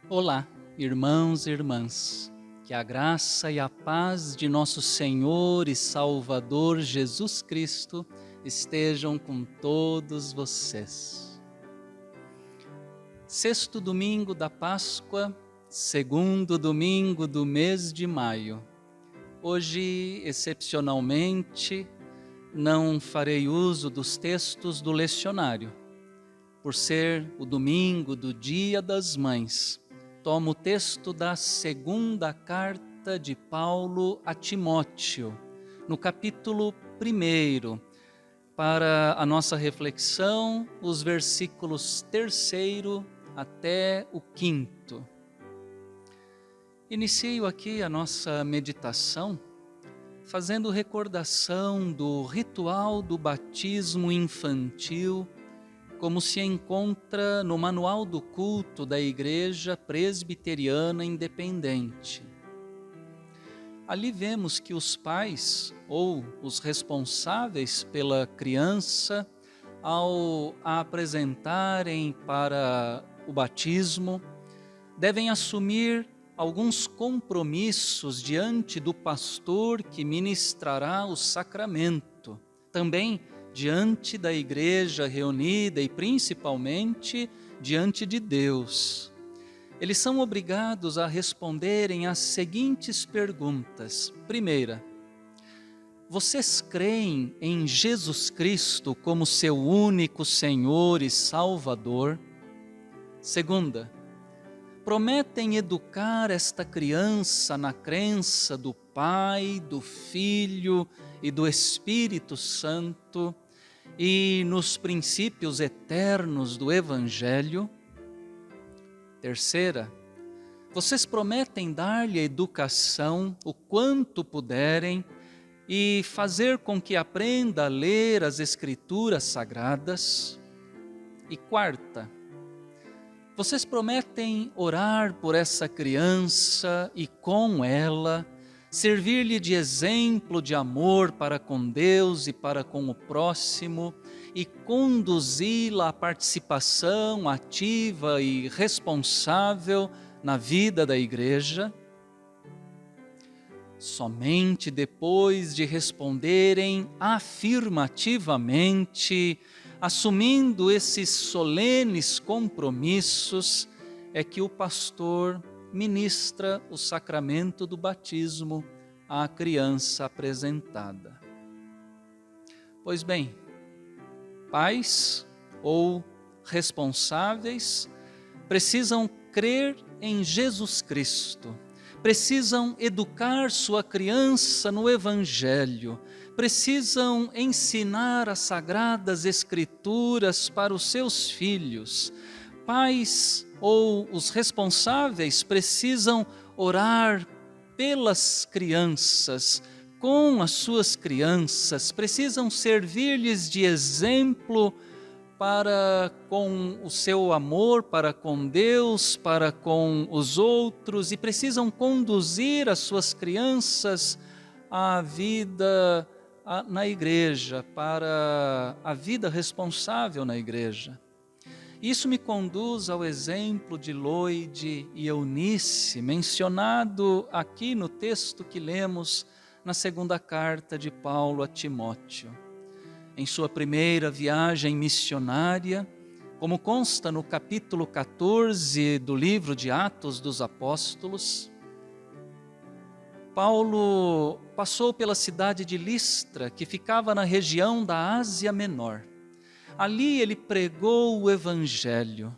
Olá, irmãos e irmãs, que a graça e a paz de nosso Senhor e Salvador Jesus Cristo estejam com todos vocês. Sexto domingo da Páscoa, segundo domingo do mês de maio. Hoje, excepcionalmente, não farei uso dos textos do lecionário, por ser o domingo do Dia das Mães. Tomo o texto da segunda carta de Paulo a Timóteo, no capítulo 1, para a nossa reflexão, os versículos 3 até o 5. Inicio aqui a nossa meditação fazendo recordação do ritual do batismo infantil, como se encontra no Manual do Culto da Igreja Presbiteriana Independente. Ali vemos que os pais ou os responsáveis pela criança, ao a apresentarem para o batismo, devem assumir alguns compromissos diante do pastor que ministrará o sacramento, também diante da igreja reunida e principalmente diante de Deus. Eles são obrigados a responderem às seguintes perguntas. Primeira, vocês creem em Jesus Cristo como seu único Senhor e Salvador? Segunda, prometem educar esta criança na crença do Pai, do Filho e do Espírito Santo e nos princípios eternos do Evangelho? Terceira, vocês prometem dar-lhe a educação o quanto puderem e fazer com que aprenda a ler as Escrituras Sagradas? E quarta, vocês prometem orar por essa criança e com ela servir-lhe de exemplo de amor para com Deus e para com o próximo e conduzi-la à participação ativa e responsável na vida da igreja? Somente depois de responderem afirmativamente, assumindo esses solenes compromissos, é que o pastor ministra o sacramento do batismo à criança apresentada. Pois bem, pais ou responsáveis precisam crer em Jesus Cristo, precisam educar sua criança no Evangelho, precisam ensinar as Sagradas Escrituras para os seus filhos. Pais ou os responsáveis precisam orar pelas crianças, com as suas crianças, precisam servir-lhes de exemplo para com o seu amor, para com Deus, para com os outros, e precisam conduzir as suas crianças à vida na igreja, para a vida responsável na igreja. Isso me conduz ao exemplo de Loide e Eunice, mencionado aqui no texto que lemos na segunda carta de Paulo a Timóteo. Em sua primeira viagem missionária, como consta no capítulo 14 do livro de Atos dos Apóstolos, Paulo passou pela cidade de Listra, que ficava na região da Ásia Menor. Ali ele pregou o Evangelho.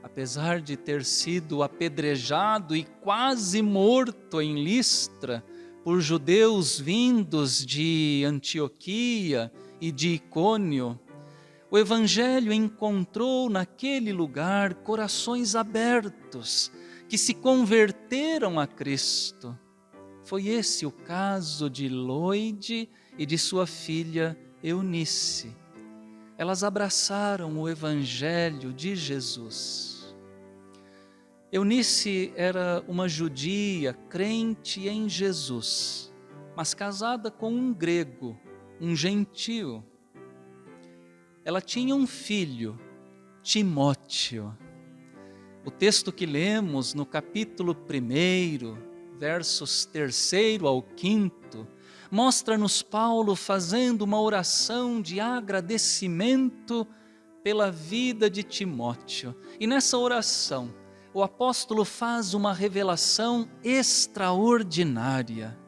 Apesar de ter sido apedrejado e quase morto em Listra por judeus vindos de Antioquia e de Icônio, o Evangelho encontrou naquele lugar corações abertos que se converteram a Cristo. Foi esse o caso de Loide e de sua filha Eunice. Elas abraçaram o Evangelho de Jesus. Eunice era uma judia crente em Jesus, mas casada com um grego, um gentio. Ela tinha um filho, Timóteo. O texto que lemos no capítulo 1, versos 3 ao 5, mostra-nos Paulo fazendo uma oração de agradecimento pela vida de Timóteo. E nessa oração, o apóstolo faz uma revelação extraordinária.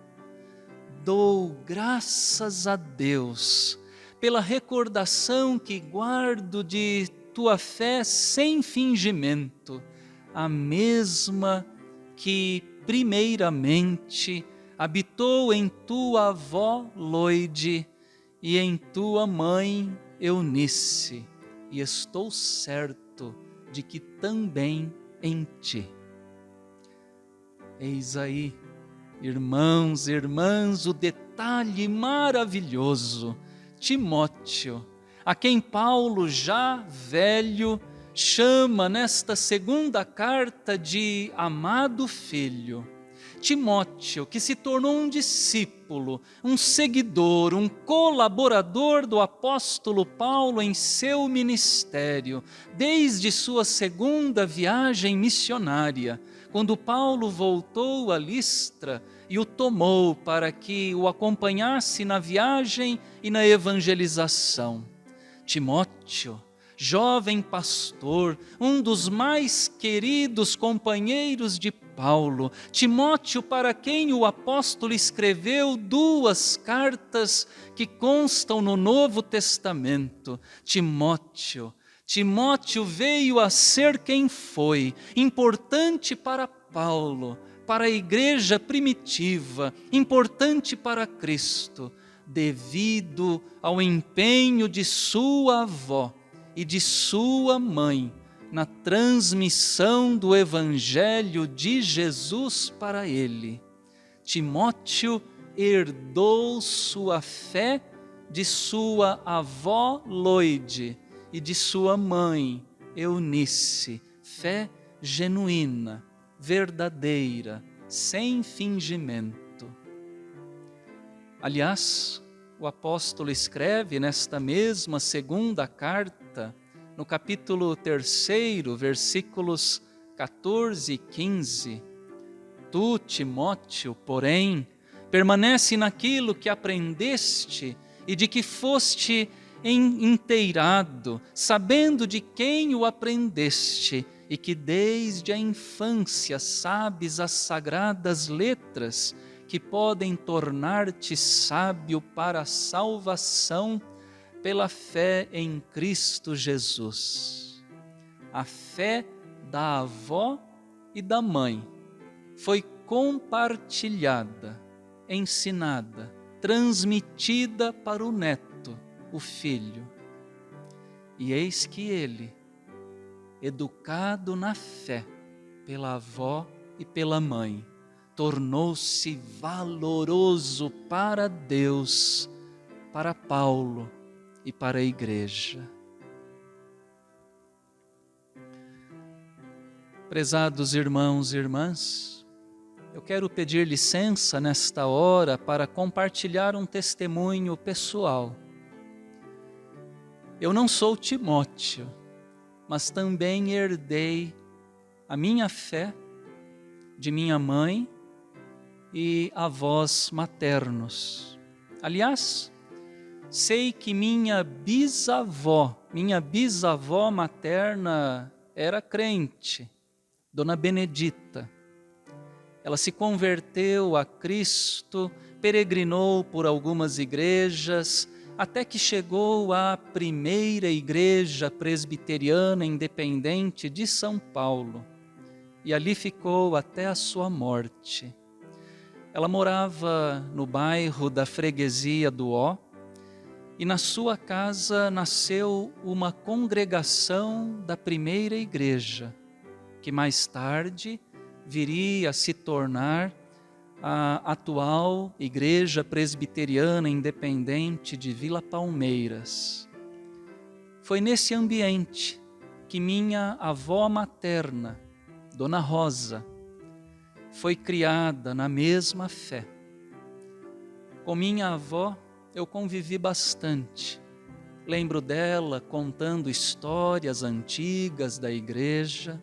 Dou graças a Deus pela recordação que guardo de tua fé sem fingimento, a mesma que primeiramente habitou em tua avó Loide e em tua mãe Eunice, e estou certo de que também em ti. Eis aí, irmãos e irmãs, o detalhe maravilhoso. Timóteo, a quem Paulo, já velho, chama nesta segunda carta de amado filho. Timóteo, que se tornou um discípulo, um seguidor, um colaborador do apóstolo Paulo em seu ministério, desde sua segunda viagem missionária, quando Paulo voltou a Listra e o tomou para que o acompanhasse na viagem e na evangelização. Timóteo, jovem pastor, um dos mais queridos companheiros de Paulo, Timóteo, para quem o apóstolo escreveu 2 cartas que constam no Novo Testamento. Timóteo veio a ser quem foi, importante para Paulo, para a igreja primitiva, importante para Cristo, devido ao empenho de sua avó e de sua mãe na transmissão do Evangelho de Jesus para ele. Timóteo herdou sua fé de sua avó Loide e de sua mãe Eunice, fé genuína, verdadeira, sem fingimento. Aliás, o apóstolo escreve nesta mesma segunda carta, no capítulo 3, versículos 14 e 15, tu, Timóteo, porém, permanece naquilo que aprendeste e de que foste inteirado, sabendo de quem o aprendeste e que desde a infância sabes as sagradas letras que podem tornar-te sábio para a salvação pela fé em Cristo Jesus. A fé da avó e da mãe foi compartilhada, ensinada, transmitida para o neto, o filho. E eis que ele, educado na fé pela avó e pela mãe, tornou-se valoroso para Deus, para Paulo e para a igreja. Prezados irmãos e irmãs, eu quero pedir licença nesta hora para compartilhar um testemunho pessoal. Eu não sou Timóteo, mas também herdei a minha fé de minha mãe e avós maternos. Aliás, sei que minha bisavó materna era crente, Dona Benedita. Ela se converteu a Cristo, peregrinou por algumas igrejas, até que chegou à primeira igreja presbiteriana independente de São Paulo, e ali ficou até a sua morte. Ela morava no bairro da Freguesia do Ó, e na sua casa nasceu uma congregação da primeira igreja, que mais tarde viria a se tornar a atual Igreja Presbiteriana Independente de Vila Palmeiras. Foi nesse ambiente que minha avó materna, Dona Rosa, foi criada na mesma fé. Com minha avó eu convivi bastante. Lembro dela contando histórias antigas da igreja.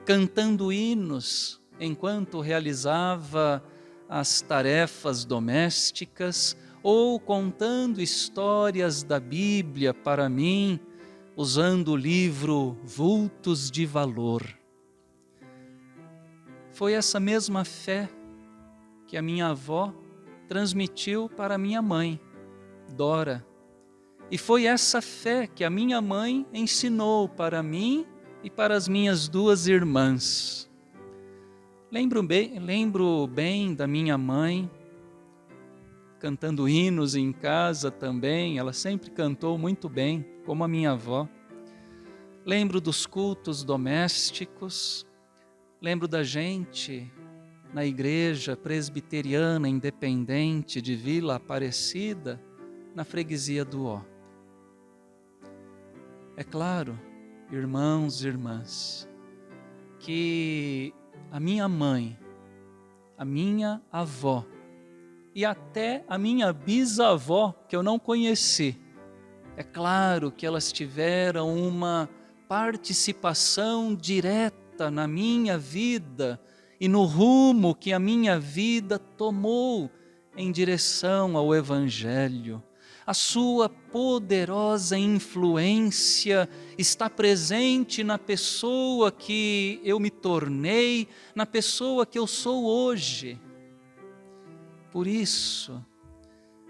cantando hinos enquanto realizava as tarefas domésticas ou contando histórias da Bíblia para mim, usando o livro Vultos de Valor. Foi essa mesma fé que a minha avó transmitiu para minha mãe, Dora. E foi essa fé que a minha mãe ensinou para mim e para as minhas duas irmãs. Lembro bem da minha mãe, cantando hinos em casa também, ela sempre cantou muito bem, como a minha avó. Lembro dos cultos domésticos, lembro da gente na igreja presbiteriana independente de Vila Aparecida, na freguesia do Ó. É claro, irmãos e irmãs, que a minha mãe, a minha avó e até a minha bisavó, que eu não conheci, é claro que elas tiveram uma participação direta na minha vida e no rumo que a minha vida tomou em direção ao Evangelho. A sua poderosa influência está presente na pessoa que eu me tornei, na pessoa que eu sou hoje. Por isso,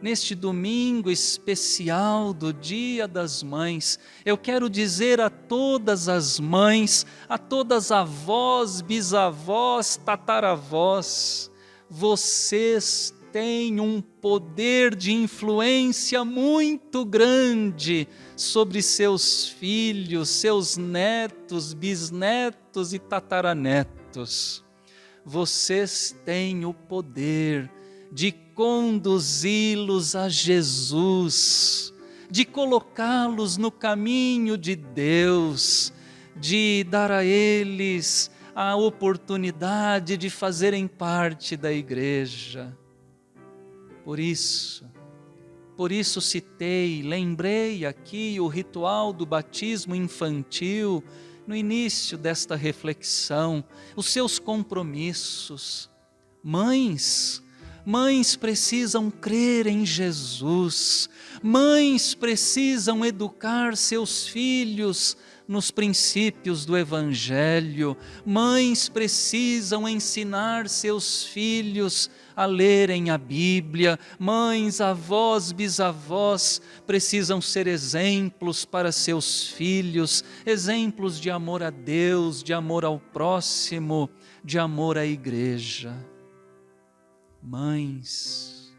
neste domingo especial do Dia das Mães, eu quero dizer a todas as mães, a todas as avós, bisavós, tataravós, vocês têm um poder de influência muito grande sobre seus filhos, seus netos, bisnetos e tataranetos. Vocês têm o poder de conduzi-los a Jesus, de colocá-los no caminho de Deus, de dar a eles a oportunidade de fazerem parte da igreja. Por isso lembrei aqui o ritual do batismo infantil no início desta reflexão, os seus compromissos. Mães precisam crer em Jesus, mães precisam educar seus filhos nos princípios do Evangelho, mães precisam ensinar seus filhos a lerem a Bíblia, mães, avós, bisavós precisam ser exemplos para seus filhos, exemplos de amor a Deus, de amor ao próximo, de amor à igreja. Mães,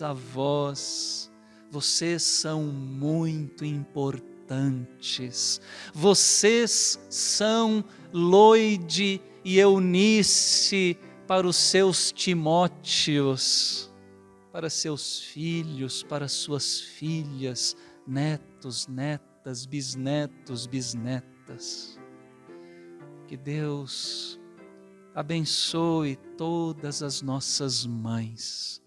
avós, vocês são muito importantes. Vocês são Loide e Eunice para os seus Timóteos, para seus filhos, para suas filhas, netos, netas, bisnetos, bisnetas. Que Deus abençoe todas as nossas mães.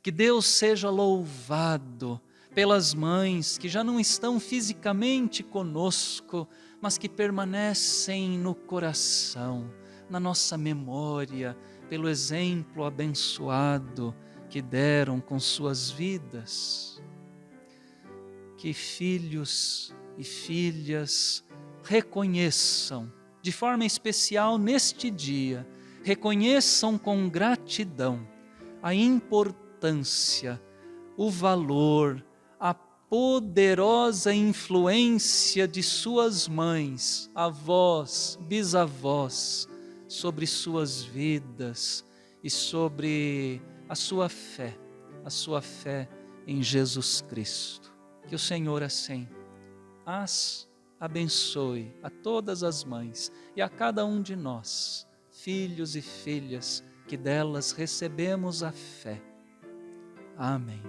Que Deus seja louvado pelas mães que já não estão fisicamente conosco, mas que permanecem no coração, na nossa memória, pelo exemplo abençoado que deram com suas vidas. Que filhos e filhas reconheçam de forma especial neste dia, reconheçam com gratidão a importância, o valor, a poderosa influência de suas mães, avós, bisavós, sobre suas vidas e sobre a sua fé em Jesus Cristo. Que o Senhor assim as abençoe a todas as mães e a cada um de nós, filhos e filhas, que delas recebemos a fé. Amém.